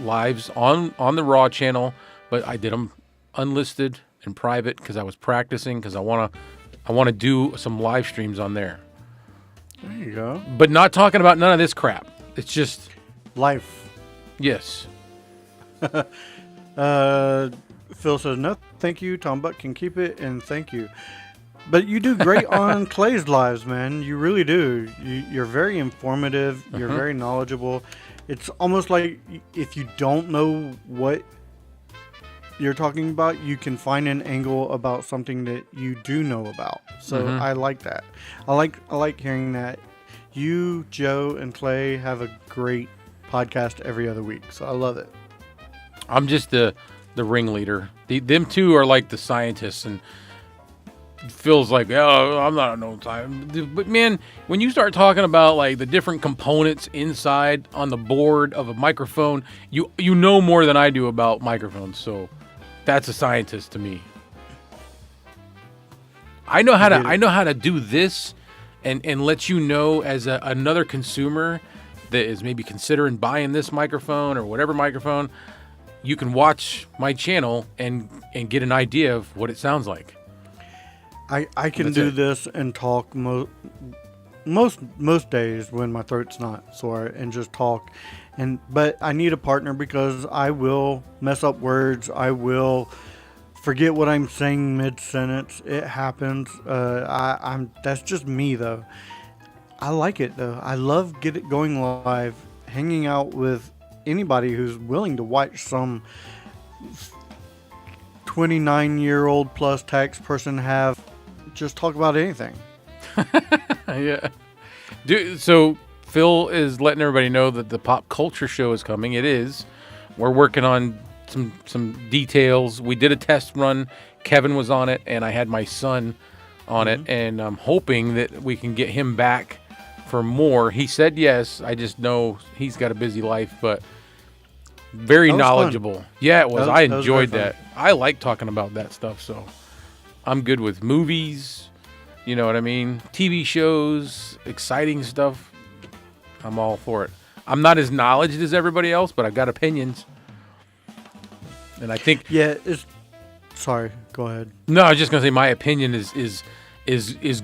lives on the Raw channel, but I did them unlisted and private because I was practicing, because I want to do some live streams on there. There you go. But not talking about none of this crap. It's just life. Yes. Phil says, no, thank you. Tom Buck can keep it, and thank you. But you do great on Clay's lives, man. You really do. You're very informative. You're very knowledgeable. It's almost like if you don't know what you're talking about, you can find an angle about something that you do know about. So I like that. I like hearing that. You, Joe, and Clay have a great podcast every other week. So I love it. I'm just the ringleader. Them two are like the scientists, and Phil's like, oh, I'm not no scientist. But man, when you start talking about like the different components inside on the board of a microphone, you know more than I do about microphones. So that's a scientist to me. I know how to do this, and let you know as another consumer that is maybe considering buying this microphone or whatever microphone. You can watch my channel and get an idea of what it sounds like. I can do this and talk most days when my throat's not sore, and just talk. But I need a partner because I will mess up words. I will forget what I'm saying mid-sentence. It happens. That's just me though. I like it though. I love going live, hanging out with anybody who's willing to watch some 29-year-old plus tax person just talk about anything. Yeah. So Phil is letting everybody know that the pop culture show is coming. It is. We're working on some details. We did a test run. Kevin was on it, and I had my son on it, and I'm hoping that we can get him back for more. He said yes. I just know he's got a busy life, but very knowledgeable. Fun. Yeah, it was. I enjoyed that. I like talking about that stuff, so I'm good with movies. You know what I mean? TV shows, exciting stuff. I'm all for it. I'm not as knowledgeable as everybody else, but I've got opinions. And I think... Yeah, sorry, go ahead. No, I was just going to say my opinion is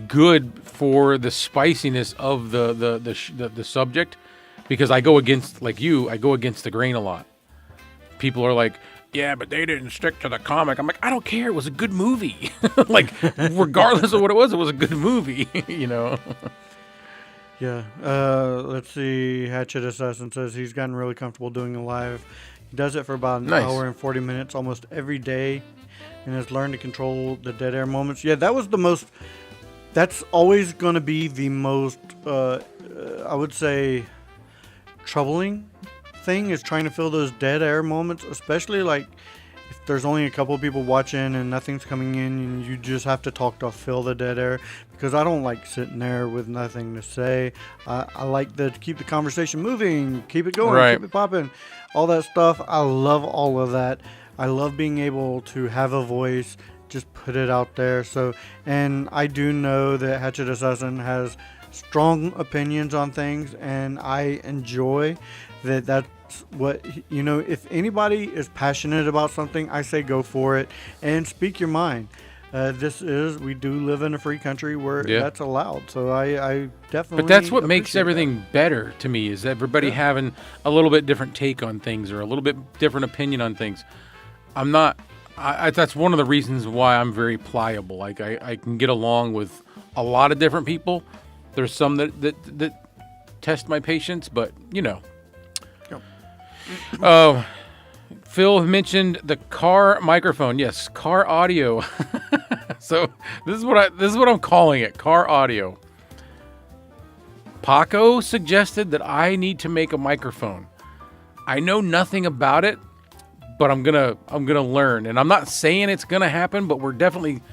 good for the spiciness of the subject, because I go against, like you, I go against the grain a lot. People are like, yeah, but they didn't stick to the comic. I'm like, I don't care. It was a good movie. Like, regardless of what it was a good movie, you know? Yeah. Let's see. Hatchet Assassin says he's gotten really comfortable doing a live. He does it for about an hour and 40 minutes almost every day, and has learned to control the dead air moments. Yeah, that's always going to be the most, I would say, troubling thing, is trying to fill those dead air moments, especially like if there's only a couple of people watching and nothing's coming in, and you just have to talk to fill the dead air, because I don't like sitting there with nothing to say. I like to keep the conversation moving, keep it going, keep it popping, all that stuff. I love all of that. I love being able to have a voice, just put it out there. So, and I do know that Hatchet Assassin has strong opinions on things, and I enjoy that. That's what, you know, if anybody is passionate about something, I say go for it and speak your mind. We do live in a free country where that's allowed. So I definitely. But that's what makes everything better to me, is everybody having a little bit different take on things, or a little bit different opinion on things. That's one of the reasons why I'm very pliable. Like I can get along with a lot of different people. There's some that test my patience, but you know. Phil mentioned the car microphone. Yes, car audio. So this is what I'm calling it, car audio. Paco suggested that I need to make a microphone. I know nothing about it, but I'm gonna learn, and I'm not saying it's gonna happen, but we're definitely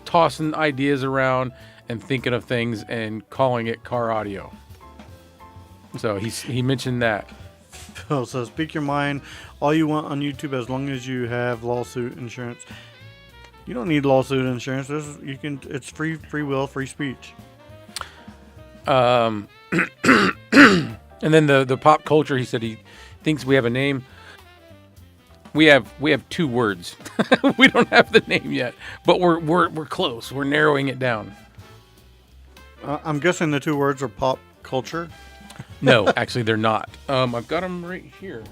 tossing ideas around and thinking of things and calling it car audio. So he mentioned that. Phil says, speak your mind all you want on YouTube as long as you have lawsuit insurance. You don't need lawsuit insurance. It's free will, free speech. And then the pop culture, he said he thinks we have a name. We have 2 words. We don't have the name yet, but we're close. We're narrowing it down. I'm guessing the 2 words are pop culture. No, actually they're not. I've got them right here.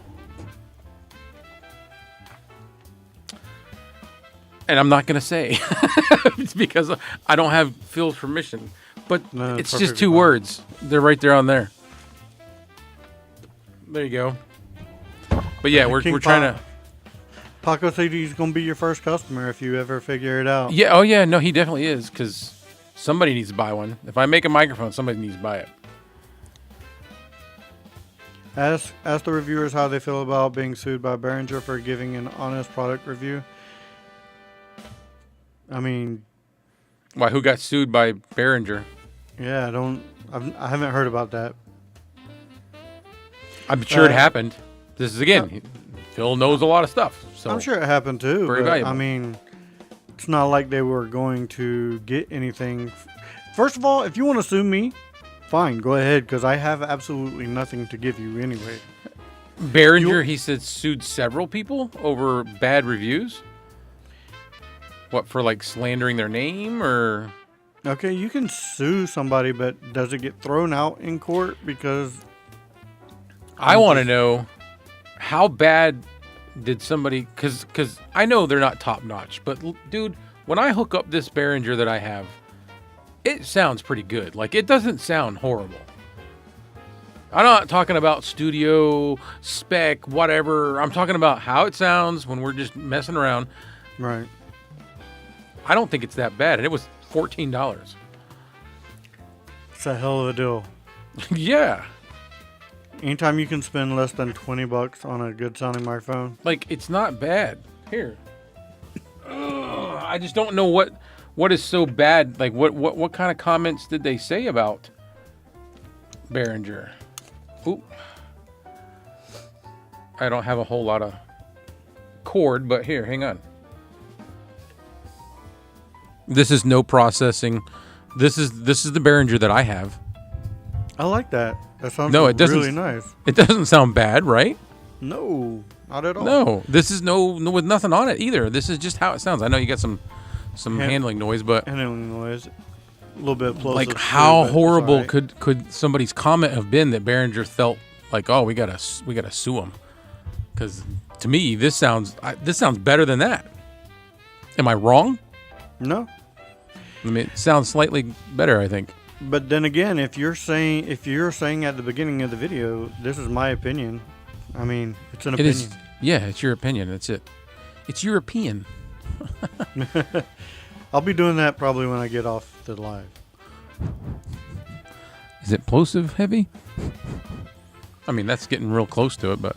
And I'm not going to say. It's because I don't have Phil's permission. But no, it's just 2 words. They're right there on there. There you go. But yeah, we're trying to... Paco said he's going to be your first customer if you ever figure it out. Yeah, oh yeah, no, he definitely is, because somebody needs to buy one. If I make a microphone, somebody needs to buy it. Ask the reviewers how they feel about being sued by Behringer for giving an honest product review. I mean... Why, who got sued by Behringer? Yeah, I haven't heard about that. I'm sure it happened. This is, again, Phil knows a lot of stuff. So I'm sure it happened too. Very valuable. I mean, it's not like they were going to get anything. First of all, if you want to sue me, fine, go ahead, because I have absolutely nothing to give you anyway. Behringer, he said, sued several people over bad reviews. What, for like slandering their name or? Okay, you can sue somebody, but does it get thrown out in court? Because I want to know how bad did somebody, because I know they're not top notch, but dude, when I hook up this Behringer that I have, it sounds pretty good. Like, it doesn't sound horrible. I'm not talking about studio spec, whatever. I'm talking about how it sounds when we're just messing around. Right. I don't think it's that bad, and it was $14. It's a hell of a deal. Yeah. Anytime you can spend less than $20 on a good sounding microphone. Like, it's not bad. Here. Ugh, I just don't know what is so bad. Like, what kind of comments did they say about Behringer? Ooh. I don't have a whole lot of cord, but here, hang on. This is no processing. This is the Behringer that I have. I like that. That sounds really nice. It doesn't sound bad, right? No, not at all. No, this is no with nothing on it either. This is just how it sounds. I know you got some handling noise, but handling noise, a little bit closer. Like, how horrible could somebody's comment have been that Behringer felt like, oh, we gotta sue him? Because to me, this sounds better than that. Am I wrong? No. I mean, it sounds slightly better, I think. But then again, if you're saying at the beginning of the video, this is my opinion. I mean, it's an opinion. Yeah, it's your opinion. That's it. It's European. I'll be doing that probably when I get off the live. Is it plosive heavy? I mean, that's getting real close to it, but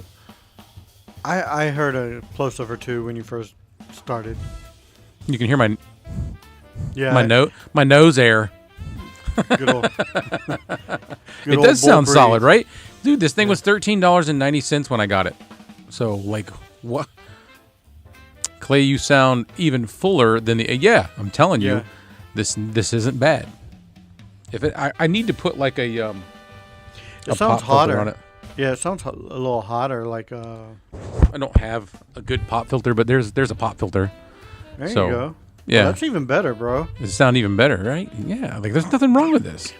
I heard a plosive or two when you first started. You can hear my my nose air. Good old, it does sound solid, right? Dude, this thing was $13.90 when I got it. So, like, what? Clay, you sound even fuller than the... Yeah, I'm telling you, this isn't bad. I need to put, like, a sounds pop hotter on it. Yeah, it sounds a little hotter, like I don't have a good pop filter, but there's a pop filter. There you go. Yeah. Well, that's even better, bro. Does it sound even better, right? Yeah, like, there's nothing wrong with this.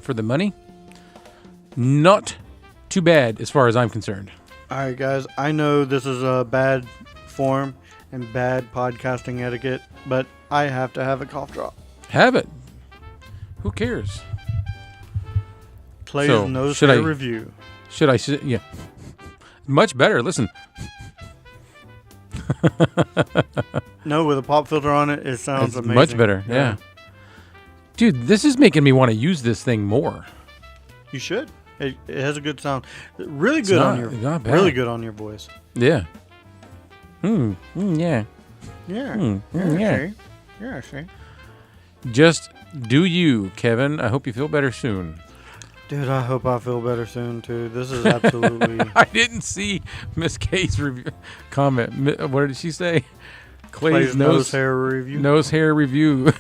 For the money, not too bad as far as I'm concerned. All right, guys. I know this is a bad form and bad podcasting etiquette, but I have to have a cough drop. Have it. Who cares? Clay's nose hair review. Should I? Yeah. Much better. Listen. No, with a pop filter on it, it sounds amazing. Much better. Yeah. Dude, this is making me want to use this thing more. You should. It has a good sound. Really good on your. Not bad. Really good on your voice. Yeah. Yeah. Yeah. Yeah. See. Just do you, Kevin. I hope you feel better soon. Dude, I hope I feel better soon too. This is absolutely. I didn't see Miss K's review comment. What did she say? Clay's nose hair review. Nose hair review.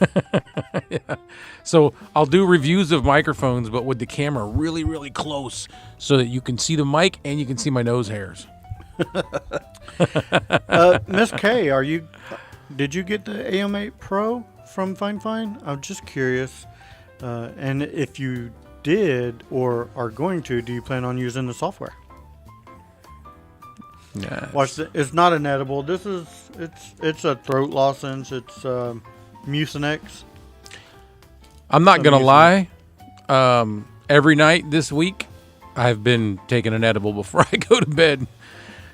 Yeah. So I'll do reviews of microphones, but with the camera really, really close, so that you can see the mic and you can see my nose hairs. Miss K, did you get the AM8 Pro from FIFINE? I'm just curious. And if you did or are going to, do you plan on using the software? Yeah. Watch it's not an edible. It's a throat lozenge. It's Mucinex. I'm not gonna lie. Every night this week, I've been taking an edible before I go to bed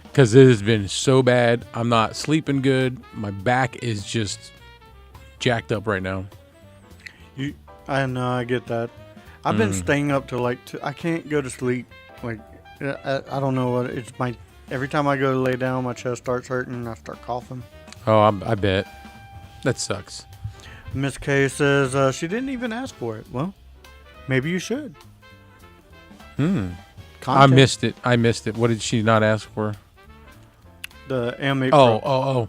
because it has been so bad. I'm not sleeping good. My back is just jacked up right now. I know. I get that. I've been staying up till like 2. I can't go to sleep. Like I don't know what it's my. Every time I go to lay down, my chest starts hurting and I start coughing. Oh, I bet. That sucks. Miss K says she didn't even ask for it. Well, maybe you should. I missed it. What did she not ask for? The AM8 Pro. Oh.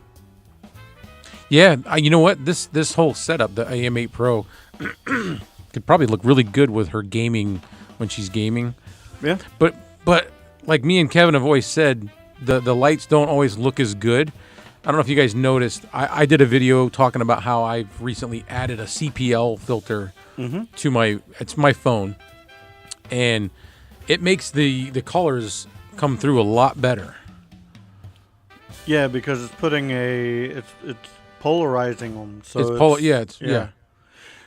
Yeah, you know what? This whole setup, the AM8 Pro, could probably look really good with her gaming when she's gaming. Yeah. But like me and Kevin have always said, the lights don't always look as good. I don't know if you guys noticed. I did a video talking about how I've recently added a CPL filter to my phone, and it makes the colors come through a lot better. Yeah, because it's putting it's polarizing them. So yeah.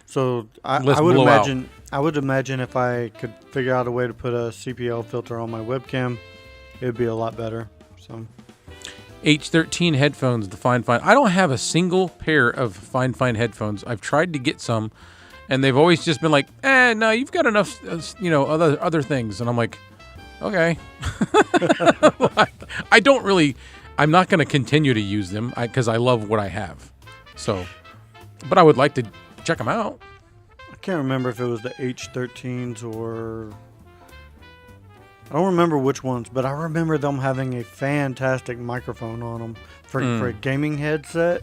So I would imagine if I could figure out a way to put a CPL filter on my webcam, it'd be a lot better. So H13 headphones, the FIFINE. I don't have a single pair of FIFINE headphones. I've tried to get some, and they've always just been like, no, you've got enough, other things. And I'm like, okay. I'm not going to continue to use them because I love what I have. So, but I would like to check them out. I can't remember if it was the H13s or I don't remember which ones, but I remember them having a fantastic microphone on them for a gaming headset.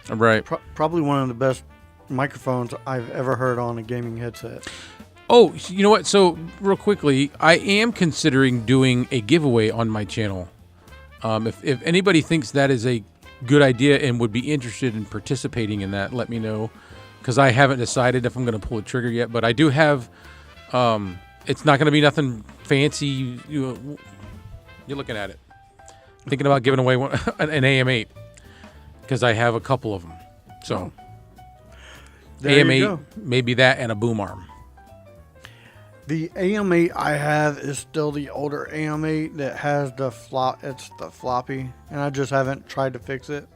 Right. Probably one of the best microphones I've ever heard on a gaming headset. Oh, you know what? So real quickly, I am considering doing a giveaway on my channel. If anybody thinks that is a good idea and would be interested in participating in that, let me know. Because I haven't decided if I'm going to pull a trigger yet. But I do have... it's not going to be nothing fancy. You're looking at it. Thinking about giving away an AM8. Because I have a couple of them. So, there AM8, you go. maybe that and a boom arm. The AM8 I have is still the older AM8 that has it's the floppy. And I just haven't tried to fix it.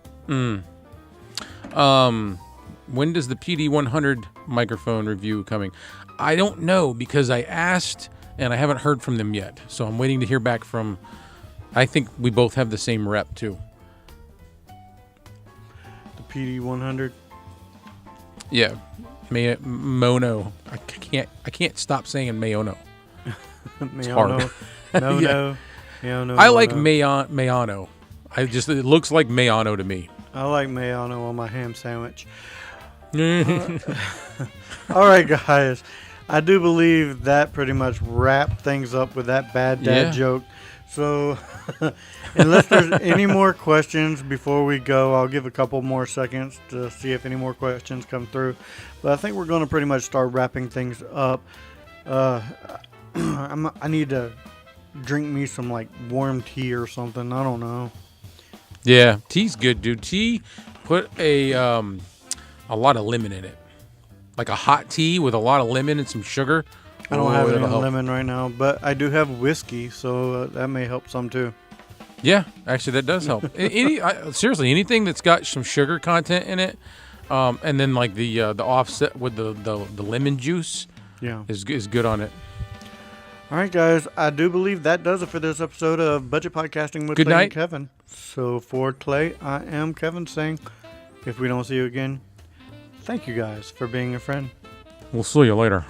When does the PD100 microphone review coming? I don't know because I asked and I haven't heard from them yet. So I'm waiting to hear back from, I think we both have the same rep too. The PD100? Yeah. Mono. I can't stop saying Mayono. It's hard. No. I like Mayano. It looks like Mayano to me. I like Mayano on my ham sandwich. All right, guys. I do believe that pretty much wrapped things up with that bad dad joke. So, unless there's any more questions before we go, I'll give a couple more seconds to see if any more questions come through. But I think we're going to pretty much start wrapping things up. I need to drink me some like warm tea or something. I don't know. Yeah, tea's good, dude. Tea, put a lot of lemon in it. Like a hot tea with a lot of lemon and some sugar. I don't have any lemon right now, but I do have whiskey, so that may help some too. Yeah, actually, that does help. Seriously, anything that's got some sugar content in it, and then like the offset with the lemon juice, is good on it. All right, guys. I do believe that does it for this episode of Budget Podcasting with Good Clay night. and Kevin. So for Clay, I am Kevin saying, if we don't see you again, thank you guys for being a friend. We'll see you later.